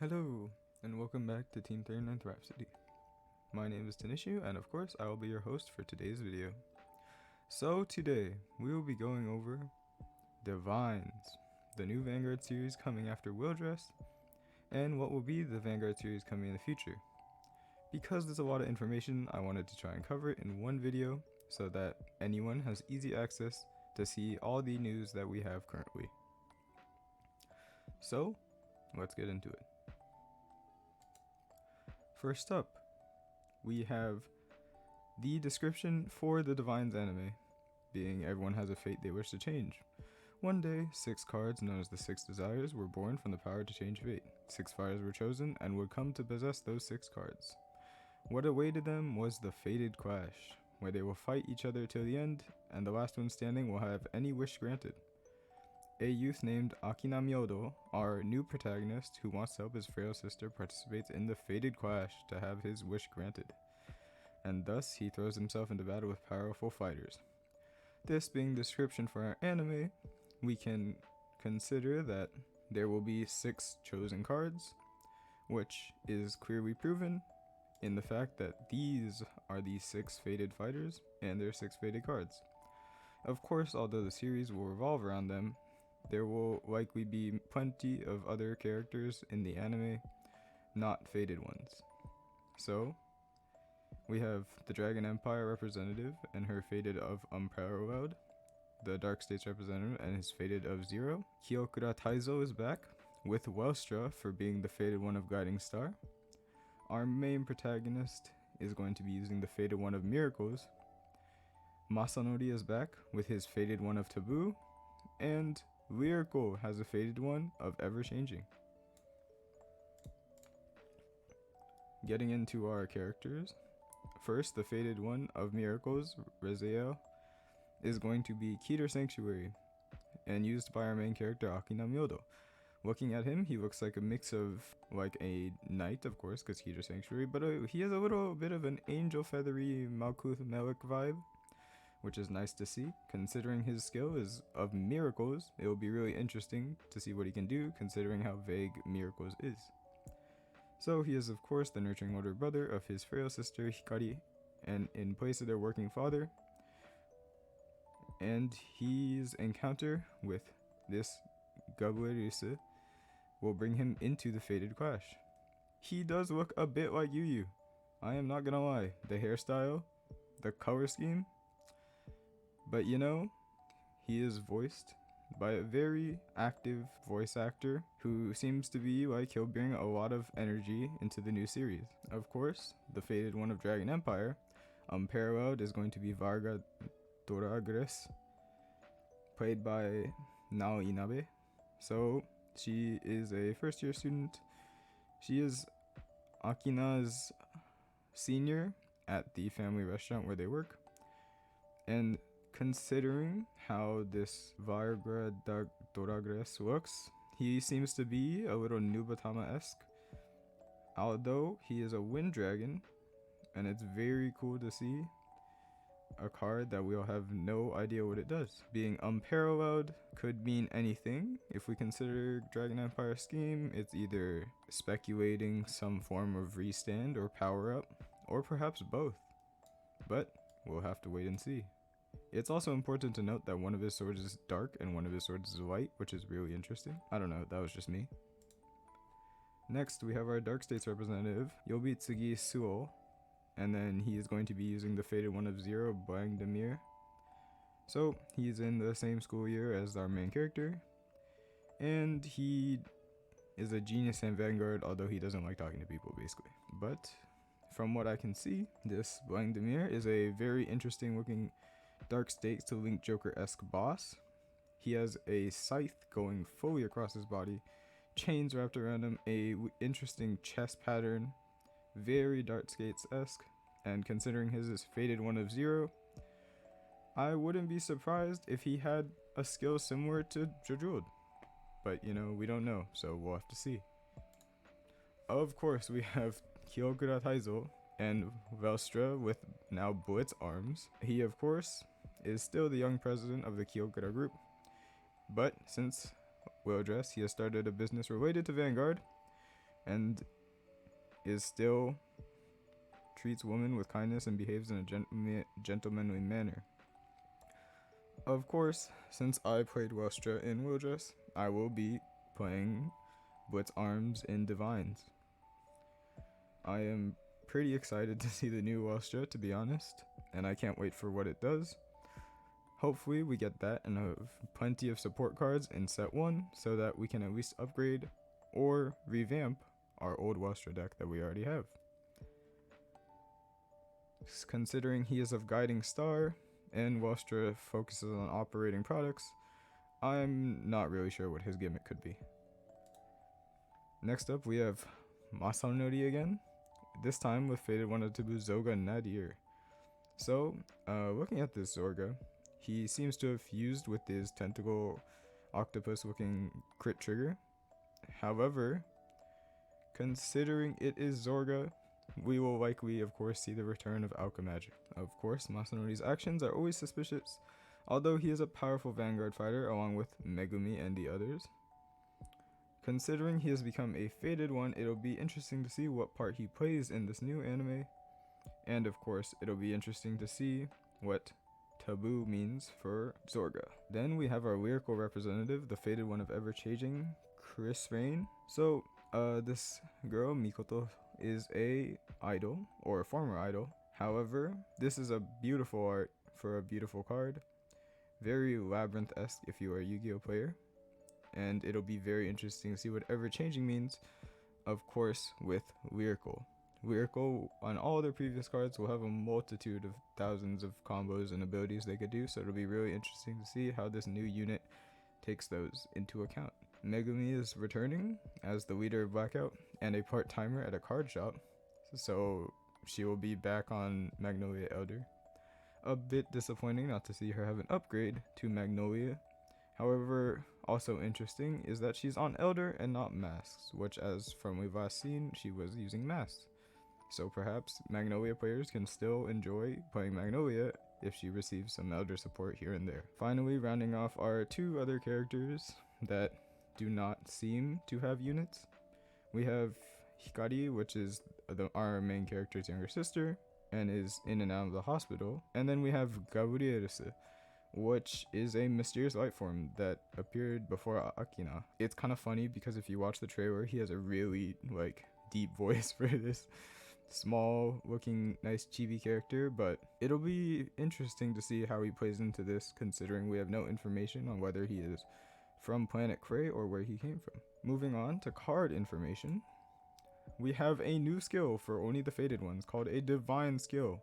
Hello, and welcome back to Team 39th Rhapsody. My name is Tanishu, and of course, I will be your host for today's video. So today, we will be going over DivineZ, the new Vanguard series coming after Wildress, and what will be the Vanguard series coming in the future. Because there's a lot of information, I wanted to try and cover it in one video so that anyone has easy access to see all the news that we have currently. So, let's get into it. First up, we have the description for the DivineZ anime, being everyone has a fate they wish to change. One day, 6 cards known as the 6 Desires were born from the power to change fate. 6 fighters were chosen and would come to possess those 6 cards. What awaited them was the Fated Clash, where they will fight each other till the end, and the last one standing will have any wish granted. A youth named Akina Myodo, our new protagonist who wants to help his frail sister, participates in the Fated Clash to have his wish granted, and thus he throws himself into battle with powerful fighters. This being the description for our anime, we can consider that there will be 6 chosen cards, which is clearly proven in the fact that these are the 6 fated fighters and their 6 fated cards. Of course, although the series will revolve around them, there will likely be plenty of other characters in the anime, not fated ones. So, we have the Dragon Empire representative and her fated of Unparalleled, the Dark States representative and his fated of Zero. Kyokura Taizo is back, with Welstra for being the fated one of Guiding Star. Our main protagonist is going to be using the fated one of Miracles. Masanori is back with his fated one of Taboo, and Lyrical has a fated one of Ever Changing. Getting into our characters, first the fated one of Miracles, Rezael, is going to be Keter Sanctuary, and used by our main character Akina Myodo. Looking at him, he looks like a mix of like a knight, of course, because Keter Sanctuary, but he has a little bit of an angel feathery Malkuth Melik vibe, which is nice to see. Considering his skill is of Miracles, it will be really interesting to see what he can do, considering how vague Miracles is. So he is of course the nurturing older brother of his frail sister Hikari, and in place of their working father, and his encounter with this Gabuerise will bring him into the Fated Clash. He does look a bit like Yu. I am not gonna lie, the hairstyle, the color scheme, but you know, he is voiced by a very active voice actor who seems to be like he'll bring a lot of energy into the new series. Of course, the fated one of Dragon Empire, Unparalleled, is going to be Varga Doragres, played by Nao Inabe. So she is a first year student. She is Akina's senior at the family restaurant where they work, and considering how this Varga Doragres looks, he seems to be a little Nubatama-esque, although he is a wind dragon, and it's very cool to see a card that we'll have no idea what it does. Being Unparalleled could mean anything. If we consider Dragon Empire scheme, it's either speculating some form of restand or power up, or perhaps both, but we'll have to wait and see. It's also important to note that one of his swords is dark and one of his swords is white, which is really interesting. I don't know, that was just me. Next, we have our Dark States representative, Yobitsugi Suo, and then he is going to be using the fated one of Zero, Bang Demir. So, he's in the same school year as our main character, and he is a genius in Vanguard, although he doesn't like talking to people, basically. But, from what I can see, this Bang Demir is a very interesting looking Dark States to Link Joker-esque boss. He has a scythe going fully across his body, chains wrapped around him, a interesting chest pattern, very Dark Skates-esque, and considering his is fated one of Zero, I wouldn't be surprised if he had a skill similar to Jojuld. But you know, we don't know, so we'll have to see. Of course, we have Kyokura Taizo and Velstra with now Blitz arms. He of course is still the young president of the Kyokura group, but since Wildress, he has started a business related to Vanguard, and is still treats women with kindness and behaves in a gentlemanly manner. Of course, since I played Welstra in Wildress, I will be playing Blitz Arms in DivineZ. I am pretty excited to see the new Welstra, to be honest, and I can't wait for what it does. Hopefully we get that and have plenty of support cards in set 1 so that we can at least upgrade or revamp our old Welstra deck that we already have. Considering he is of Guiding Star and Welstra focuses on operating products, I'm not really sure what his gimmick could be. Next up we have Masanori again, this time with Faded Wanatabu Zoga Nadir. So, looking at this Zorga, he seems to have fused with his tentacle octopus looking crit trigger. However, considering it is Zorga, we will likely, of course, see the return of Alchemagic. Of course, Masanori's actions are always suspicious, although he is a powerful Vanguard fighter along with Megumi and the others. Considering he has become a Faded one, it'll be interesting to see what part he plays in this new anime. And of course, it'll be interesting to see what Taboo means for Zorga. Then we have our lyrical representative, the Faded one of ever-changing, Chris Rain. So, this girl, Mikoto, is a idol, or a former idol. However, this is a beautiful art for a beautiful card. Very Labyrinth-esque if you are a Yu-Gi-Oh player. And it'll be very interesting to see what ever-changing means, of course, with lyrical. Lyrical, on all their previous cards, will have a multitude of thousands of combos and abilities they could do, so it'll be really interesting to see how this new unit takes those into account. Megumi is returning as the leader of Blackout and a part-timer at a card shop, so she will be back on Magnolia Elder. A bit disappointing not to see her have an upgrade to Magnolia. However, also interesting is that she's on Elder and not Masks, which as from we've last seen, she was using Masks. So perhaps Magnolia players can still enjoy playing Magnolia if she receives some Elder support here and there. Finally, rounding off our two other characters that do not seem to have units, we have Hikari, which is our main character's younger sister, and is in and out of the hospital. And then we have Gabrielsa, which is a mysterious life form that appeared before Akina. It's kind of funny because if you watch the trailer, he has a really deep voice for this small looking nice chibi character, but it'll be interesting to see how he plays into this, considering we have no information on whether he is from Planet Cray or where he came from. Moving on to card information, we have a new skill for only the Faded ones called a Divine Skill.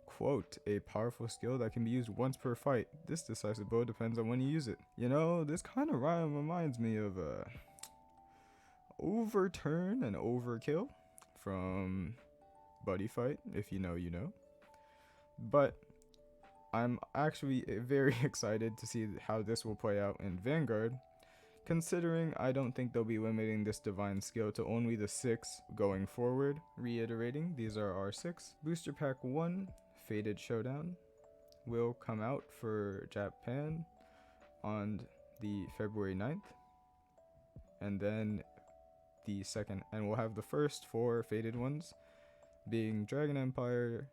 Quote, a powerful skill that can be used once per fight. This decisive blow depends on when you use it. You know, this kind of reminds me of Overturn and Overkill from Buddy Fight, if you know, you know. But I'm actually very excited to see how this will play out in Vanguard, considering I don't think they'll be limiting this Divine Skill to only the 6 going forward. Reiterating, these are our 6. Booster Pack 1, Faded Showdown, will come out for Japan on the February 9th, and then the second, and we'll have the first 4 Faded ones being Dragon Empire,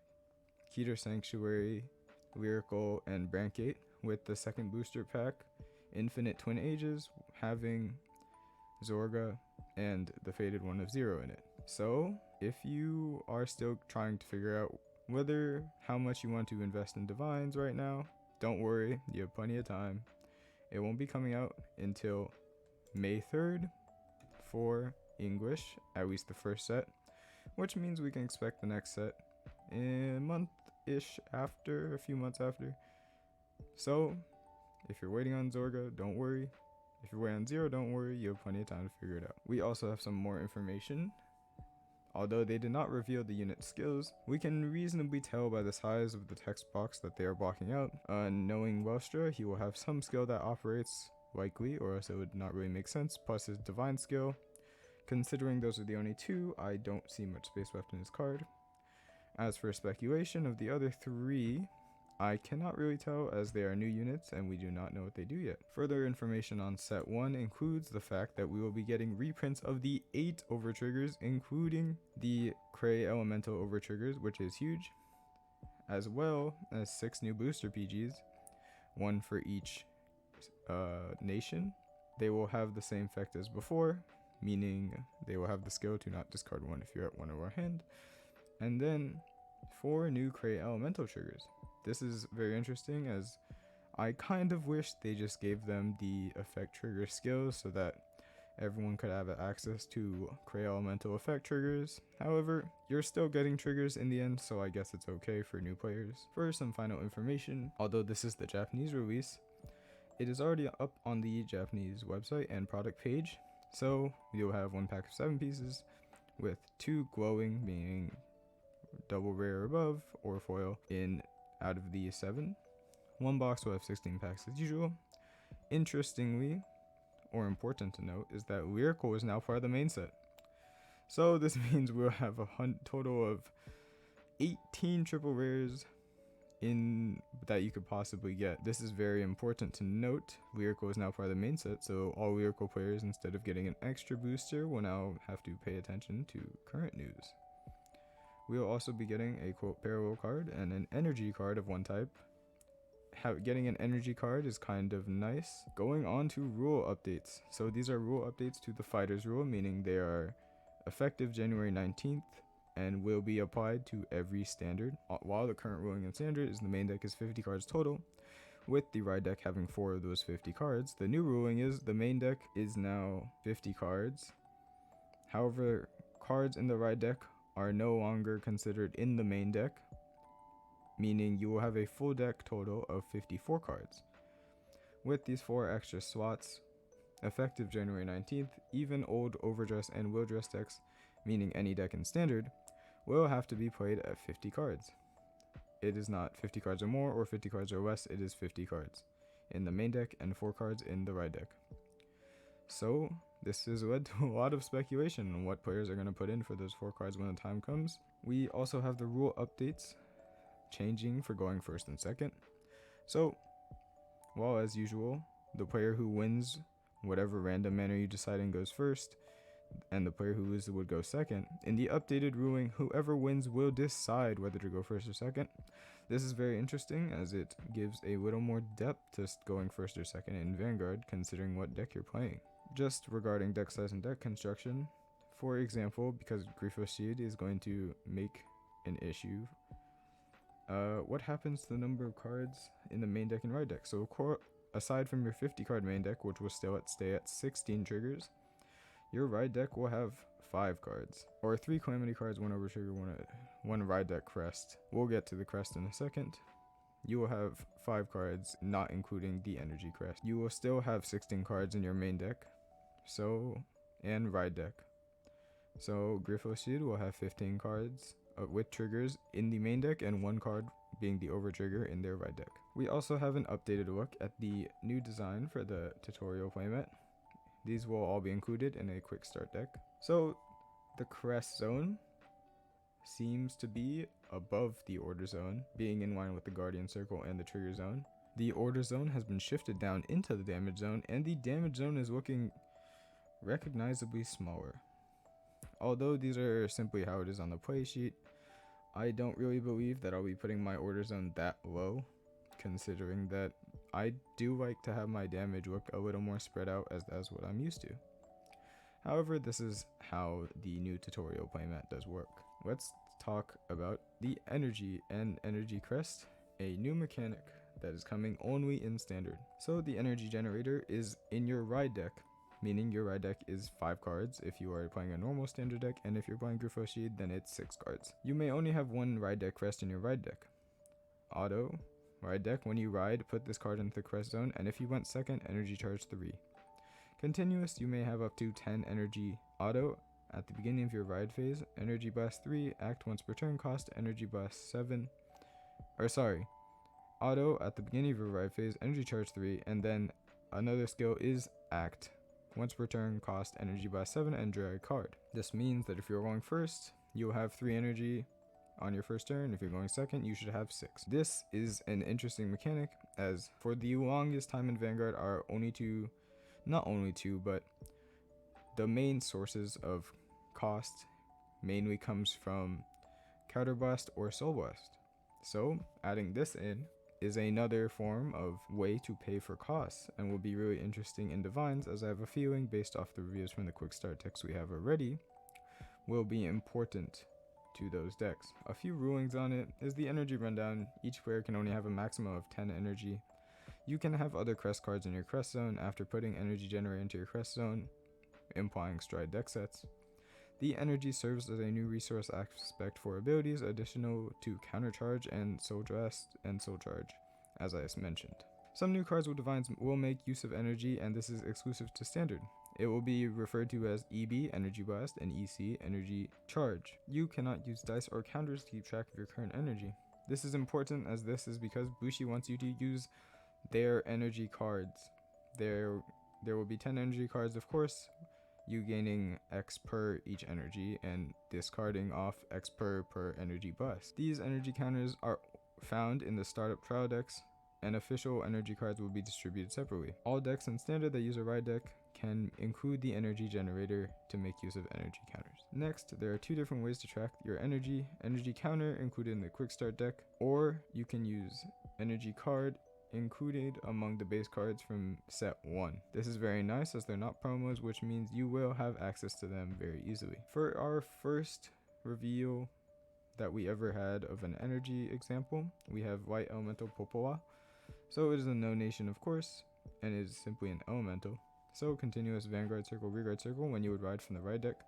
Keter Sanctuary, Lyrical, and Brancate, with the second booster pack, Infinite Twin Ages, having Zorga and the Faded one of Zero in it. So, if you are still trying to figure out how much you want to invest in Divines right now, don't worry, you have plenty of time. It won't be coming out until May 3rd for English, at least the first set, which means we can expect the next set in a month-ish after, a few months after. So, if you're waiting on Zorga, don't worry. If you're waiting on Zero, don't worry, you have plenty of time to figure it out. We also have some more information. Although they did not reveal the unit skills, we can reasonably tell by the size of the text box that they are blocking out. Knowing Welstra, he will have some skill that operates likely, or else it would not really make sense, plus his Divine Skill. Considering those are the only 2, I don't see much space left in his card. As for speculation of the other 3, I cannot really tell as they are new units and we do not know what they do yet. Further information on set 1 includes the fact that we will be getting reprints of the 8 overtriggers, including the Cray Elemental overtriggers, which is huge, as well as 6 new booster PGs, 1 for each nation. They will have the same effect as before, meaning they will have the skill to not discard 1 if you're at 1 of our hand, and then 4 new Cray Elemental triggers. This is very interesting as I kind of wish they just gave them the effect trigger skills so that everyone could have access to Cray Elemental effect triggers. However, you're still getting triggers in the end, so I guess it's okay for new players. For some final information, although this is the Japanese release, it is already up on the Japanese website and product page. So you'll have 1 pack of 7 pieces with 2 glowing, meaning double rare or above, or foil in out of the 7. 1 box will have 16 packs as usual. Interestingly, or important to note, is that Lyrical is now part of the main set. So this means we'll have a total of 18 triple rares in that you could possibly get. This is very important to note. Lyrical is now part of the main set, so all Lyrical players, instead of getting an extra booster, will now have to pay attention to current news. We'll also be getting a quote parallel card and an energy card of 1 type. Getting an energy card is kind of nice. Going on to rule updates. So these are rule updates to the Fighters rule, meaning they are effective January 19th and will be applied to every standard. While the current ruling in standard is the main deck is 50 cards total, with the ride deck having 4 of those 50 cards. The new ruling is the main deck is now 50 cards. However, cards in the ride deck are no longer considered in the main deck, meaning you will have a full deck total of 54 cards. With these 4 extra slots, effective January 19th, even old overdress and will dress decks, meaning any deck in standard, will have to be played at 50 cards. It is not 50 cards or more or 50 cards or less, it is 50 cards in the main deck and 4 cards in the ride deck. So this has led to a lot of speculation on what players are going to put in for those 4 cards when the time comes. We also have the rule updates changing for going first and second. So while as usual, the player who wins whatever random manner you decide in goes first, and the player who loses would go second, in the updated ruling, whoever wins will decide whether to go first or second. This is very interesting as it gives a little more depth to going first or second in Vanguard, considering what deck you're playing. Just regarding deck size and deck construction, for example, because Griffith's Shield is going to make an issue, what happens to the number of cards in the main deck and ride deck? So aside from your 50 card main deck, which will still stay at 16 triggers, your ride deck will have 5 cards, or 3 calamity cards, 1 overtrigger, 1 ride deck crest. We'll get to the crest in a second. You will have 5 cards, not including the energy crest. You will still have 16 cards in your main deck, and ride deck. So Griffith's Shield will have 15 cards with triggers in the main deck and 1 card being the overtrigger in their ride deck. We also have an updated look at the new design for the tutorial playmat. These will all be included in a quick start deck. So the crest zone seems to be above the order zone, being in line with the guardian circle and the trigger zone. The order zone has been shifted down into the damage zone, and the damage zone is looking recognizably smaller. Although these are simply how it is on the play sheet, I don't really believe that I'll be putting my order zone that low, considering that I do like to have my damage look a little more spread out as what I'm used to. However, this is how the new tutorial playmat does work. Let's talk about the energy and energy crest, a new mechanic that is coming only in standard. So the energy generator is in your ride deck, meaning your ride deck is 5 cards if you are playing a normal standard deck, and if you're playing Griffith's Shield, then it's 6 cards. You may only have 1 ride deck crest in your ride deck. Auto, ride deck, when you ride, put this card into the crest zone, and if you went second, energy charge 3. Continuous, you may have up to 10 energy. Auto, at the beginning of your ride phase, energy blast 3, act once per turn, cost energy blast 7. Auto, at the beginning of your ride phase, energy charge 3, and then another skill is act. Once per turn, cost energy blast 7 and draw a card. This means that if you're going first, you'll have 3 energy, on your first turn. If you're going second, you should have 6. This is an interesting mechanic, as for the longest time in Vanguard, our not only two, but the main sources of cost mainly comes from Counterblast or Soul Blast. So adding this in is another form of way to pay for costs, and will be really interesting in Divines, as I have a feeling, based off the reviews from the quick start decks we have already, will be important to those decks. A few rulings on it is the energy rundown. Each player can only have a maximum of 10 energy. You can have other crest cards in your crest zone after putting energy generator into your crest zone, implying stride deck sets. The energy serves as a new resource aspect for abilities additional to countercharge and soul charge, as I mentioned. Some new cards with Divines will make use of energy, and this is exclusive to standard. It will be referred to as EB, Energy Blast, and EC, Energy Charge. You cannot use dice or counters to keep track of your current energy. This is important, as this is because Bushi wants you to use their energy cards. There will be 10 energy cards, of course, you gaining X per each energy and discarding off X per energy bust. These energy counters are found in the startup trial decks, and official energy cards will be distributed separately. All decks in standard that use a ride deck can include the energy generator to make use of energy counters. Next, there are 2 different ways to track your energy counter included in the quick start deck, or you can use energy card included among the base cards from set 1. This is very nice, as they're not promos, which means you will have access to them very easily. For our first reveal that we ever had of an energy example, we have White Elemental Popoa. So it is a no nation, of course, and it is simply an elemental. So continuous Vanguard Circle, Rearguard Circle, when you would ride from the ride deck,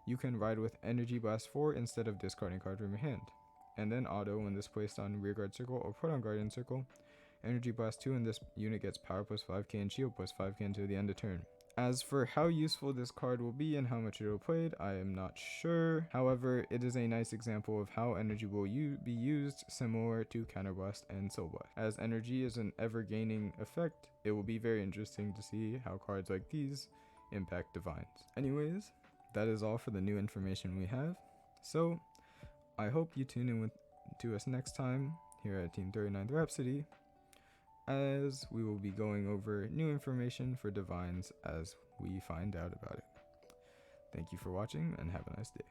you can ride with Energy Blast 4 instead of discarding card from your hand. And then auto, when this placed on Rearguard Circle or put on Guardian Circle, Energy Blast 2 and this unit gets power plus 5k and shield plus 5k until the end of turn. As for how useful this card will be and how much it will play, I am not sure. However, it is a nice example of how energy will be used, similar to Counterblast and Soul Blast. As energy is an ever-gaining effect, it will be very interesting to see how cards like these impact Divines. Anyways, that is all for the new information we have. So, I hope you tune in to us next time here at Team 39th Rhapsody, as we will be going over new information for Divines as we find out about it. Thank you for watching, and have a nice day.